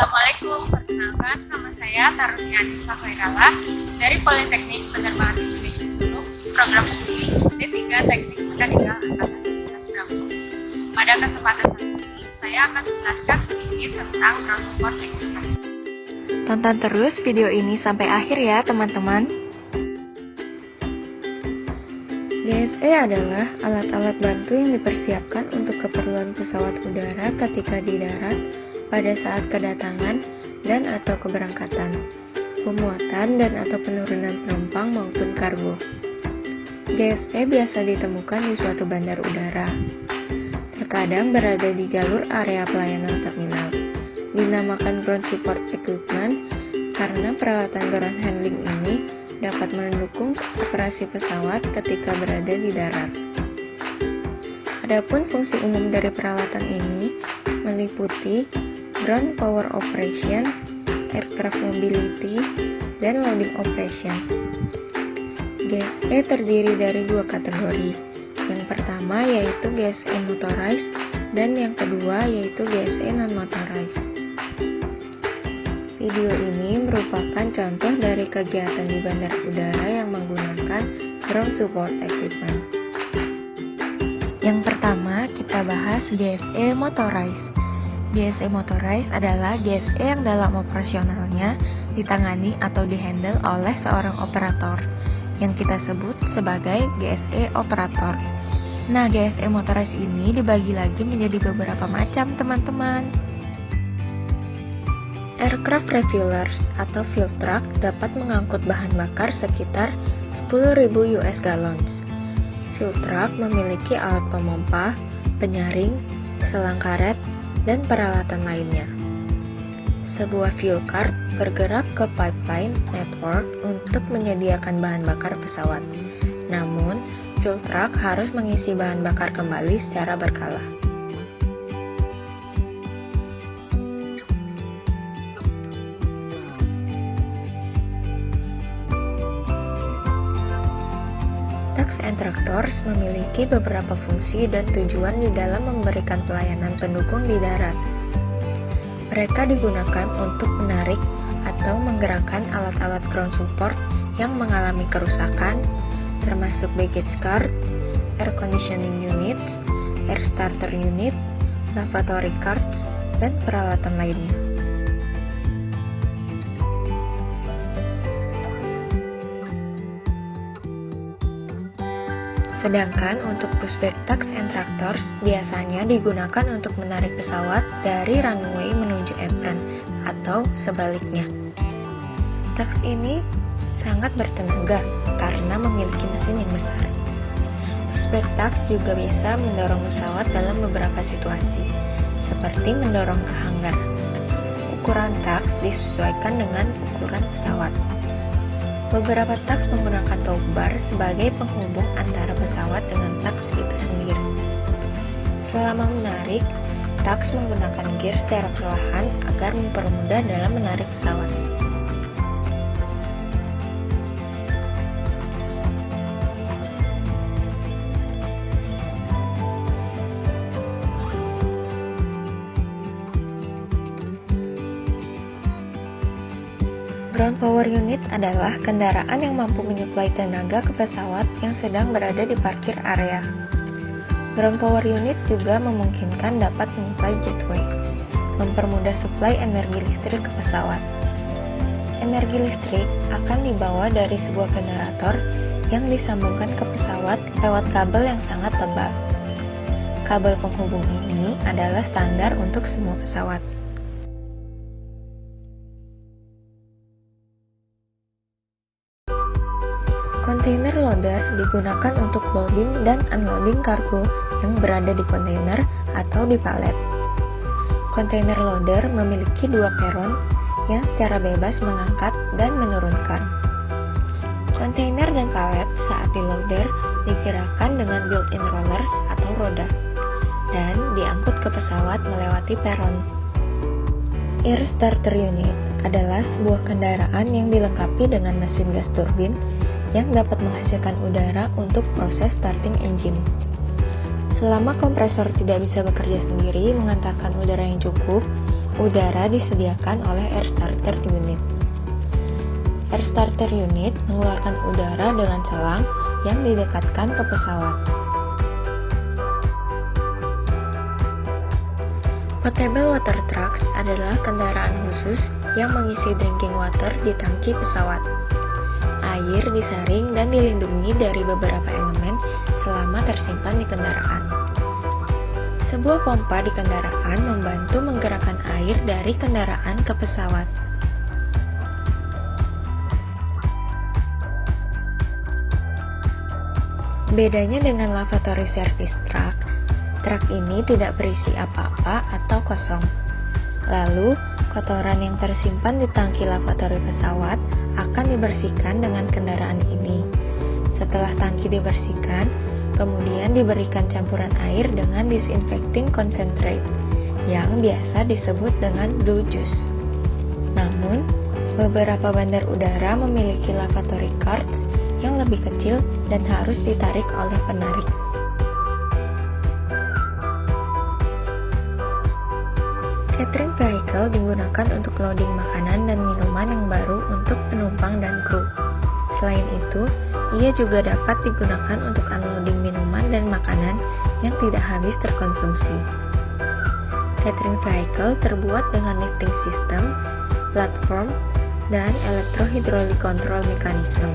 Assalamualaikum, perkenalkan nama saya Tarunia Anissa Khairala dari Politeknik Penerbangan Indonesia Curug, program studi D3 Teknik Mekanika Angkatan 11 Bravo. Pada kesempatan kali ini, saya akan menjelaskan sedikit tentang ground support technical. Tonton terus video ini sampai akhir ya teman-teman. GSE adalah alat-alat bantu yang dipersiapkan untuk keperluan pesawat udara ketika di darat pada saat kedatangan dan atau keberangkatan, pemuatan dan atau penurunan penumpang maupun kargo. GSE biasa ditemukan di suatu bandar udara. Terkadang berada di jalur area pelayanan terminal. Dinamakan ground support equipment karena peralatan ground handling ini dapat mendukung operasi pesawat ketika berada di darat. Adapun fungsi umum dari peralatan ini meliputi ground power operation, aircraft mobility, dan loading operation. GSE terdiri dari dua kategori. Yang pertama yaitu GSE motorized dan yang kedua yaitu GSE non-motorized. Video ini merupakan contoh dari kegiatan di bandar udara yang menggunakan ground support equipment. Yang pertama, kita bahas GSE motorized. GSE motorized adalah GSE yang dalam operasionalnya ditangani atau dihandle oleh seorang operator, yang kita sebut sebagai GSE operator. Nah, GSE motorized ini dibagi lagi menjadi beberapa macam, teman-teman. Aircraft refuelers atau fuel truck dapat mengangkut bahan bakar sekitar 10.000 US gallons. Fuel truck memiliki alat pemompa, penyaring, selang karet, dan peralatan lainnya. Sebuah fuel card bergerak ke pipeline network untuk menyediakan bahan bakar pesawat. Namun, fuel truck harus mengisi bahan bakar kembali secara berkala. Tugs and tractors memiliki beberapa fungsi dan tujuan di dalam memberikan pelayanan pendukung di darat. Mereka digunakan untuk menarik atau menggerakkan alat-alat ground support yang mengalami kerusakan, termasuk baggage cart, air conditioning unit, air starter unit, lavatory carts, dan peralatan lainnya. Sedangkan untuk pushback tugs and tractors biasanya digunakan untuk menarik pesawat dari runway menuju apron atau sebaliknya. Tugs ini sangat bertenaga karena memiliki mesin yang besar. Pushback tugs juga bisa mendorong pesawat dalam beberapa situasi, seperti mendorong ke hanggar. Ukuran tugs disesuaikan dengan ukuran pesawat. Beberapa tugs menggunakan tow bar sebagai penghubung antara pesawat dengan tugs itu sendiri. Selama menarik, tugs menggunakan gear secara perlahan agar mempermudah dalam menarik pesawat. Ground power unit adalah kendaraan yang mampu menyuplai tenaga ke pesawat yang sedang berada di parkir area. Ground power unit juga memungkinkan dapat menyuplai jetway, mempermudah suplai energi listrik ke pesawat. Energi listrik akan dibawa dari sebuah generator yang disambungkan ke pesawat lewat kabel yang sangat tebal. Kabel penghubung ini adalah standar untuk semua pesawat. Container loader digunakan untuk loading dan unloading kargo yang berada di kontainer atau di palet. Container loader memiliki dua peron yang secara bebas mengangkat dan menurunkan. Kontainer dan palet saat di loader digerakkan dengan built-in rollers atau roda dan diangkut ke pesawat melewati peron. Air starter unit adalah sebuah kendaraan yang dilengkapi dengan mesin gas turbin yang dapat menghasilkan udara untuk proses starting engine. Selama kompresor tidak bisa bekerja sendiri mengantarkan udara yang cukup, udara disediakan oleh air starter unit. Air starter unit mengeluarkan udara dengan selang yang didekatkan ke pesawat. Portable water trucks adalah kendaraan khusus yang mengisi drinking water di tangki pesawat. Air disaring dan dilindungi dari beberapa elemen selama tersimpan di kendaraan. Sebuah pompa di kendaraan membantu menggerakkan air dari kendaraan ke pesawat. Bedanya dengan lavatory service truck, truk ini tidak berisi apa-apa atau kosong. Lalu, kotoran yang tersimpan di tangki lavatory pesawat akan dibersihkan dengan kendaraan ini. Setelah tangki dibersihkan, kemudian diberikan campuran air dengan disinfecting concentrate, yang biasa disebut dengan blue juice. Namun, beberapa bandar udara memiliki lavatory carts yang lebih kecil dan harus ditarik oleh penarik. Catering vehicle digunakan untuk loading makanan dan minuman yang baru untuk penumpang dan kru. Selain itu, ia juga dapat digunakan untuk unloading minuman dan makanan yang tidak habis terkonsumsi. Catering vehicle terbuat dengan lifting system, platform, dan electro-hydraulic control mechanism,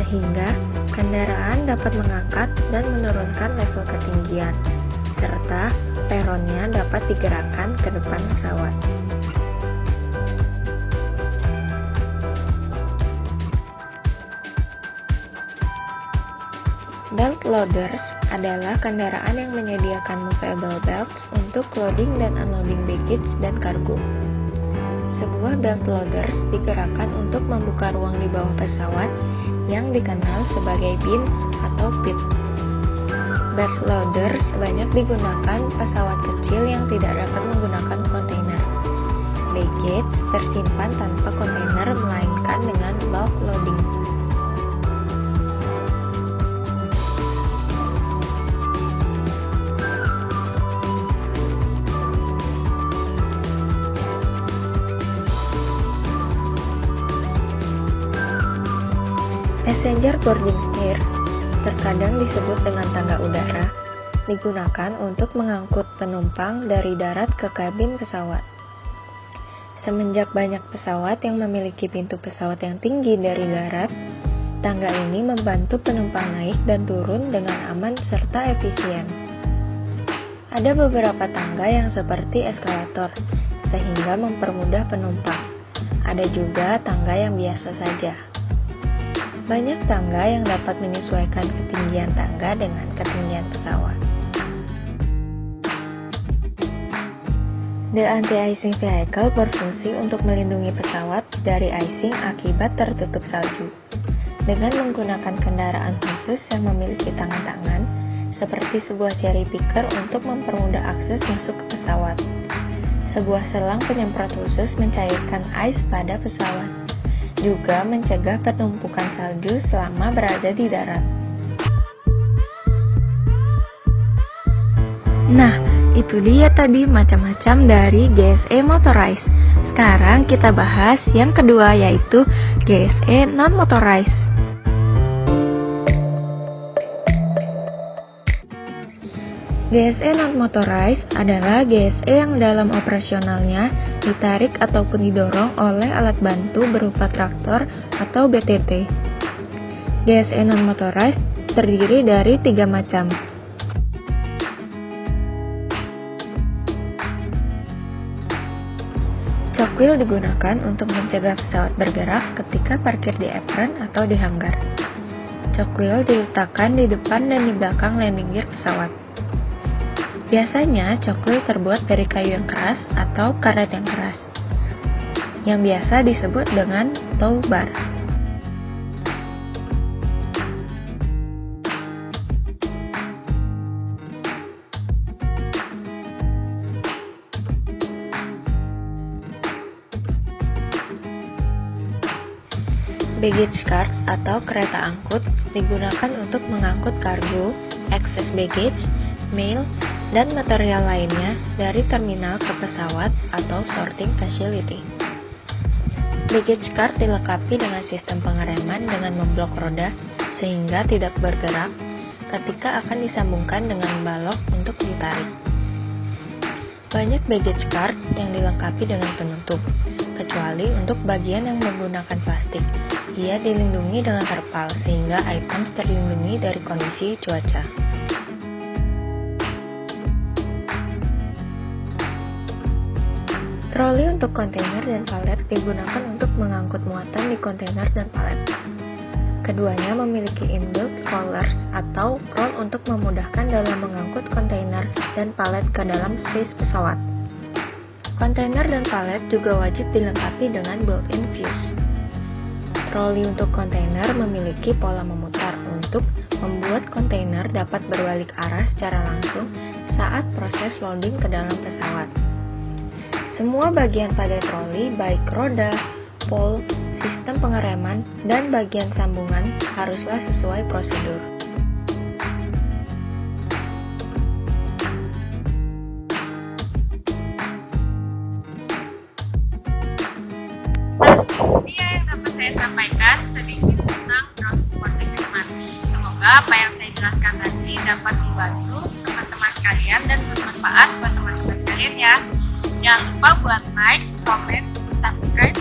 sehingga kendaraan dapat mengangkat dan menurunkan level ketinggian, serta peronnya dapat digerakkan ke depan pesawat. Belt loaders adalah kendaraan yang menyediakan movable belts untuk loading dan unloading baggage dan kargo. Sebuah belt loaders digerakkan untuk membuka ruang di bawah pesawat yang dikenal sebagai bin atau pit. Belt loaders banyak digunakan pesawat kecil yang tidak dapat menggunakan kontainer. Baggage tersimpan tanpa kontainer melainkan dengan bulk loading. Passenger boarding stairs, terkadang disebut dengan tangga udara, digunakan untuk mengangkut penumpang dari darat ke kabin pesawat. Semenjak banyak pesawat yang memiliki pintu pesawat yang tinggi dari darat, tangga ini membantu penumpang naik dan turun dengan aman serta efisien. Ada beberapa tangga yang seperti eskalator, sehingga mempermudah penumpang. Ada juga tangga yang biasa saja. Banyak tangga yang dapat menyesuaikan ketinggian tangga dengan ketinggian pesawat. The anti-icing vehicle berfungsi untuk melindungi pesawat dari icing akibat tertutup salju. Dengan menggunakan kendaraan khusus yang memiliki tangan-tangan, seperti sebuah cherry picker untuk mempermudah akses masuk ke pesawat. Sebuah selang penyemprot khusus mencairkan ice pada pesawat, juga mencegah penumpukan salju selama berada di darat. Nah, itu dia tadi macam-macam dari GSE Motorized. Sekarang kita bahas yang kedua, yaitu GSE Non-Motorized. GSE non-motorized adalah GSE yang dalam operasionalnya ditarik ataupun didorong oleh alat bantu berupa traktor atau BTT. GSE non-motorized terdiri dari 3 macam. Choke wheel digunakan untuk mencegah pesawat bergerak ketika parkir di apron atau di hanggar. Choke wheel diletakkan di depan dan di belakang landing gear pesawat. Biasanya, choke wheel terbuat dari kayu yang keras atau karet yang keras, yang biasa disebut dengan tow bar. Baggage cart atau kereta angkut digunakan untuk mengangkut kargo, excess baggage, mail, dan material lainnya dari terminal ke pesawat atau sorting facility. Baggage cart dilengkapi dengan sistem pengereman dengan memblok roda sehingga tidak bergerak ketika akan disambungkan dengan balok untuk ditarik. Banyak baggage cart yang dilengkapi dengan penutup, kecuali untuk bagian yang menggunakan plastik. Ia dilindungi dengan terpal sehingga items terlindungi dari kondisi cuaca. Troli untuk kontainer dan palet digunakan untuk mengangkut muatan di kontainer dan palet. Keduanya memiliki inbuilt rollers atau roll untuk memudahkan dalam mengangkut kontainer dan palet ke dalam space pesawat. Kontainer dan palet juga wajib dilengkapi dengan built-in fuse. Troli untuk kontainer memiliki pola memutar untuk membuat kontainer dapat berbalik arah secara langsung saat proses loading ke dalam pesawat. Semua bagian pada troli, baik roda, pole, sistem pengereman, dan bagian sambungan haruslah sesuai prosedur. Ini yang dapat saya sampaikan sedikit tentang ground support equipment. Semoga apa yang saya jelaskan tadi dapat membantu teman-teman sekalian dan bermanfaat buat teman-teman sekalian ya. Jangan lupa buat like, comment, subscribe,